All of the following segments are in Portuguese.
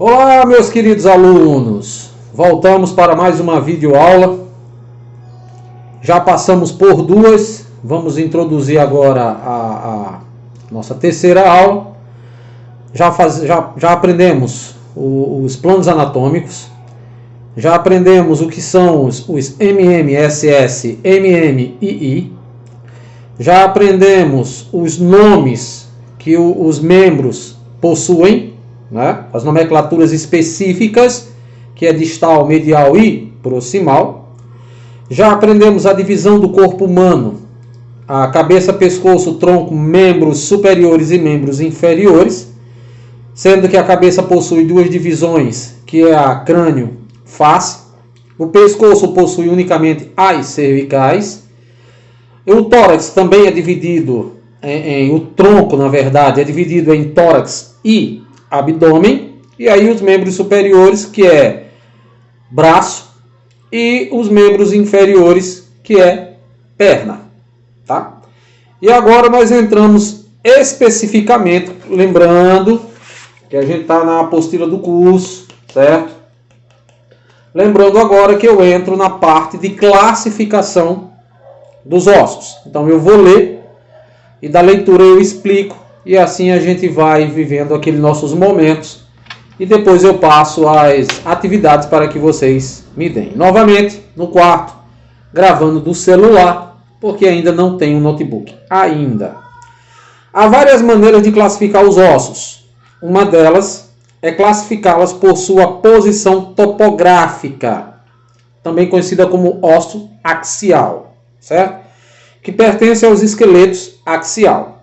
Olá, meus queridos alunos! Voltamos para mais uma videoaula. Já passamos por duas, vamos introduzir agora a nossa terceira aula. Já aprendemos os planos anatômicos, já aprendemos o que são os MM, SS, MM e I, já aprendemos os nomes que os membros possuem, né? As nomenclaturas específicas, que é distal, medial e proximal. Já aprendemos a divisão do corpo humano, a cabeça, pescoço, tronco, membros superiores e membros inferiores, sendo que a cabeça possui duas divisões, que é a crânio, face. O pescoço possui unicamente as cervicais. O tórax também é dividido o tronco, na verdade, é dividido em tórax e abdômen, e aí os membros superiores, que é braço, e os membros inferiores, que é perna, tá? E agora nós entramos especificamente, lembrando que a gente está na apostila do curso, certo? Lembrando agora que eu entro na parte de classificação dos ossos. Então eu vou ler, e da leitura eu explico, e assim a gente vai vivendo aqueles nossos momentos. E depois eu passo as atividades para que vocês me deem. Novamente, no quarto, gravando do celular, porque ainda não tenho notebook. Ainda. Há várias maneiras de classificar os ossos. Uma delas é classificá-las por sua posição topográfica, também conhecida como osso axial, certo? Que pertence aos esqueletos axial.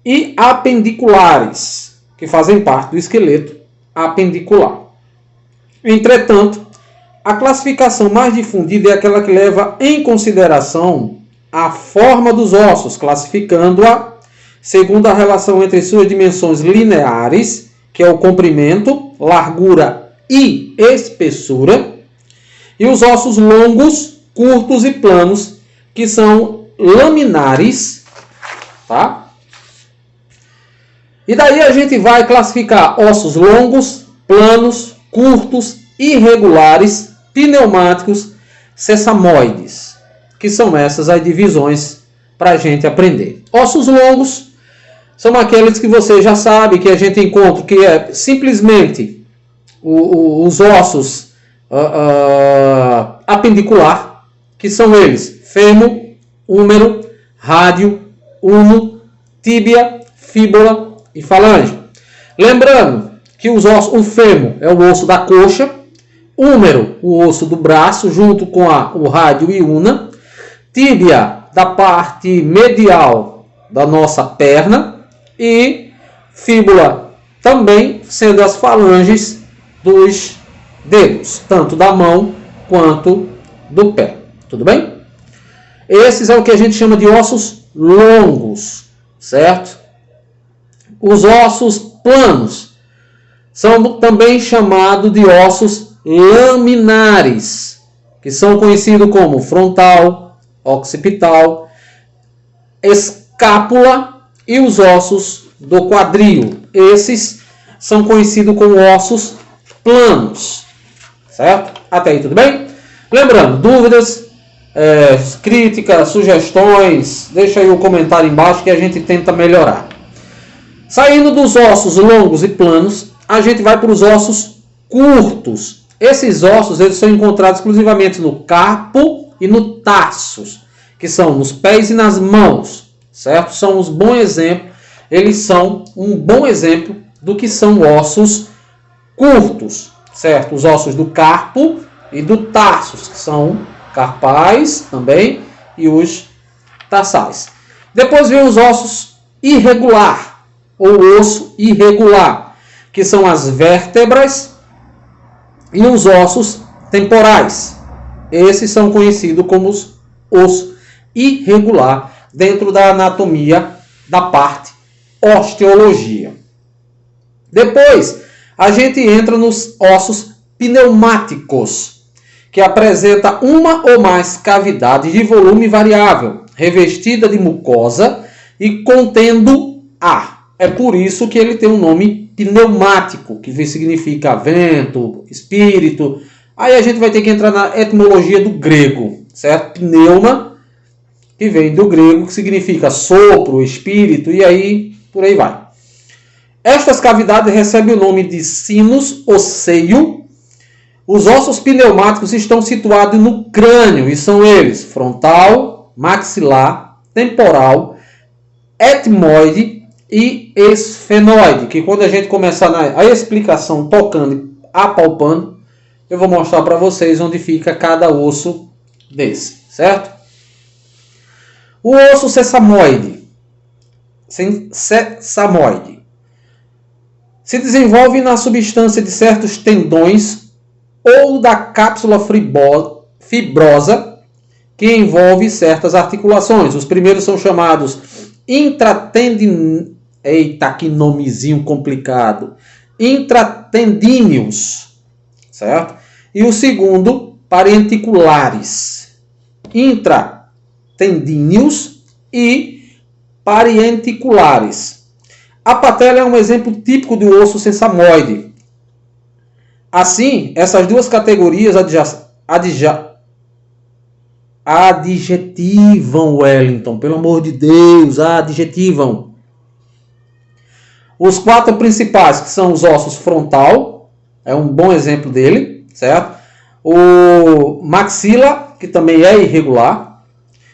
E apendiculares, que fazem parte do esqueleto apendicular. Entretanto, a classificação mais difundida é aquela que leva em consideração a forma dos ossos, classificando-a segundo a relação entre suas dimensões lineares, que é o comprimento, largura e espessura, e os ossos longos, curtos e planos, que são laminares, tá? E daí a gente vai classificar ossos longos, planos, curtos, irregulares, pneumáticos, sesamoides, que são essas as divisões para a gente aprender. Ossos longos são aqueles que você já sabe, que a gente encontra, que é simplesmente os ossos apendicular, que são eles: fêmur, húmero, rádio, ulno, tíbia, fíbula e falange. Lembrando que os ossos, o fêmur é o osso da coxa, húmero, o osso do braço, junto com o rádio e una, tíbia, da parte medial da nossa perna, e fíbula também, sendo as falanges dos dedos, tanto da mão quanto do pé. Tudo bem? Esses é o que a gente chama de ossos longos, certo? Os ossos planos são também chamados de ossos laminares, que são conhecidos como frontal, occipital, escápula e os ossos do quadril. Esses são conhecidos como ossos planos, certo? Até aí tudo bem? Lembrando, dúvidas, críticas, sugestões, deixa aí o comentário embaixo que a gente tenta melhorar. Saindo dos ossos longos e planos, a gente vai para os ossos curtos. Esses ossos eles são encontrados exclusivamente no carpo e no tarsus, que são nos pés e nas mãos, certo? São um bom exemplo. Eles são um bom exemplo do que são ossos curtos, certo? Os ossos do carpo e do tarsus, que são carpais também, e os tarsais. Depois vem os ossos irregular, ou osso irregular, que são as vértebras e os ossos temporais. Esses são conhecidos como os osso irregular dentro da anatomia da parte osteologia. Depois, a gente entra nos ossos pneumáticos, que apresenta uma ou mais cavidades de volume variável, revestida de mucosa e contendo ar. É por isso que ele tem o nome pneumático, que significa vento, espírito. Aí a gente vai ter que entrar na etimologia do grego, certo? Pneuma, que vem do grego, que significa sopro, espírito, e aí por aí vai. Estas cavidades recebem o nome de sinus ou seio. Os ossos pneumáticos estão situados no crânio e são eles: frontal, maxilar, temporal, etmoide e esfenoide. Que quando a gente começar a explicação tocando e apalpando, eu vou mostrar para vocês onde fica cada osso desse, certo? O osso sesamoide se desenvolve na substância de certos tendões ou da cápsula fibrosa que envolve certas articulações. Os primeiros são chamados Eita, que nomezinho complicado. Intratendíneos, certo? E o segundo, parieticulares. Intratendíneos e parieticulares. A patela é um exemplo típico do osso sesamoide. Assim, essas duas categorias adjetivam, Wellington, pelo amor de Deus, adjetivam. Os quatro principais, que são os ossos frontal, é um bom exemplo dele, certo? O maxila, que também é irregular,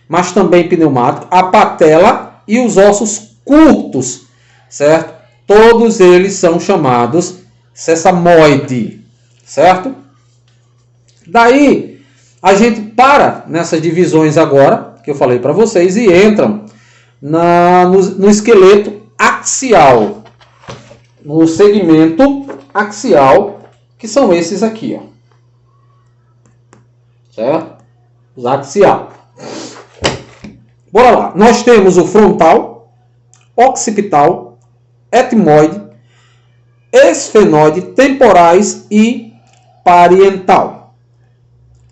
mas também pneumático. A patela e os ossos curtos, certo? Todos eles são chamados sesamoide, certo? Daí a gente para nessas divisões agora, que eu falei para vocês, e entram no esqueleto axial, no segmento axial, que são esses aqui, ó. Certo? Os axial. Bora lá. Nós temos o frontal, occipital, etmoide, esfenoide, temporais e parietal.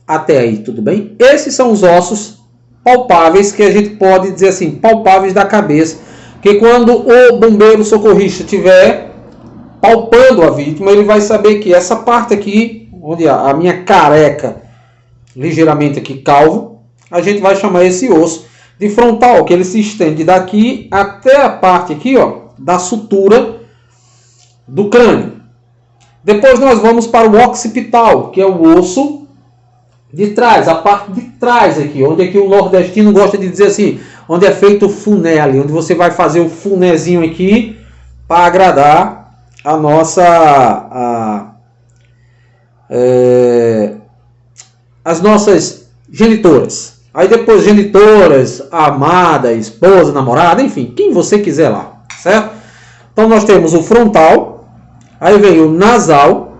Até aí, tudo bem? Esses são os ossos palpáveis, que a gente pode dizer assim, palpáveis da cabeça, que quando o bombeiro socorrista estiver palpando a vítima, ele vai saber que essa parte aqui, onde a minha careca, ligeiramente aqui calvo, a gente vai chamar esse osso de frontal, que ele se estende daqui até a parte aqui, ó, da sutura do crânio. Depois nós vamos para o occipital, que é o osso de trás, a parte de trás aqui, onde aqui o nordestino gosta de dizer assim, onde é feito o funé ali, onde você vai fazer o funézinho aqui para agradar a nossa as nossas genitoras. Aí depois genitoras, amada, esposa, namorada, enfim, quem você quiser lá, certo? Então nós temos o frontal, aí vem o nasal,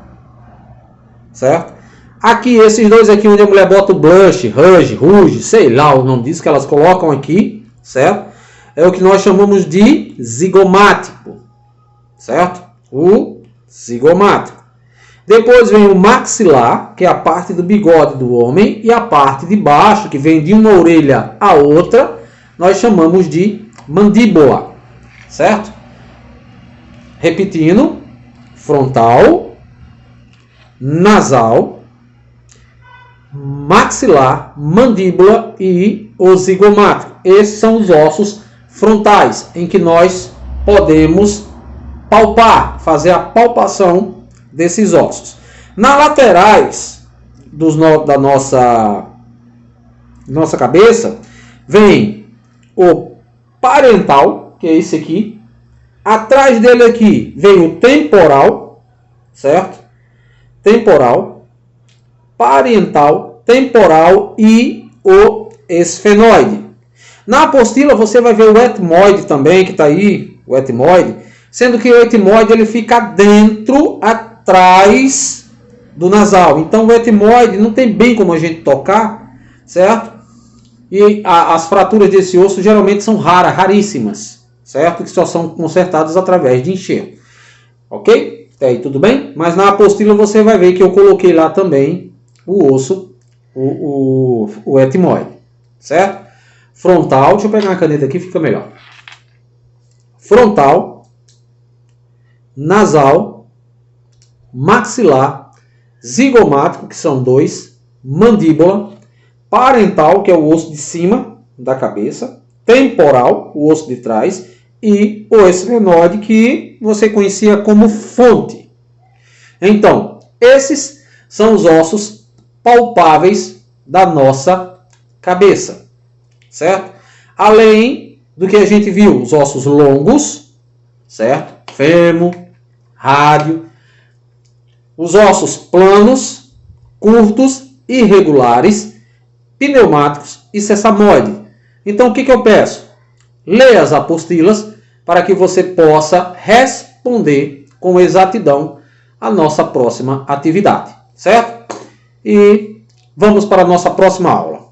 certo? Aqui, esses dois aqui, onde a mulher bota o blush, ruge, sei lá o nome disso que elas colocam aqui, certo? É o que nós chamamos de zigomático, certo? O zigomático. Depois vem o maxilar, que é a parte do bigode do homem, e a parte de baixo, que vem de uma orelha a outra, nós chamamos de mandíbula, certo? Repetindo, frontal, nasal, maxilar, mandíbula e o zigomático. Esses são os ossos frontais, em que nós podemos palpar, fazer a palpação desses ossos. Nas laterais da nossa cabeça, vem o parietal, que é esse aqui. Atrás dele aqui vem o temporal, certo? Temporal, parietal, temporal e o esfenoide. Na apostila você vai ver o etmoide também, que está aí, o etmoide, sendo que o etmoide ele fica dentro, atrás do nasal. Então o etmoide não tem bem como a gente tocar, certo? E as fraturas desse osso geralmente são raríssimas, certo? Que só são consertadas através de enxerto. Ok? Até aí tudo bem? Mas na apostila você vai ver que eu coloquei lá também o osso, o etmoide, certo? Frontal, deixa eu pegar uma caneta aqui, fica melhor. Frontal, nasal, maxilar, zigomático, que são 2, mandíbula, parental, que é o osso de cima da cabeça, temporal, o osso de trás, e o esfenoide, que você conhecia como fonte. Então, esses são os ossos palpáveis da nossa cabeça, certo? Além do que a gente viu, os ossos longos, certo? Fêmur, rádio, os ossos planos, curtos, irregulares, pneumáticos e sesamoide. Então, o que eu peço? Leia as apostilas para que você possa responder com exatidão a nossa próxima atividade, certo? E vamos para a nossa próxima aula.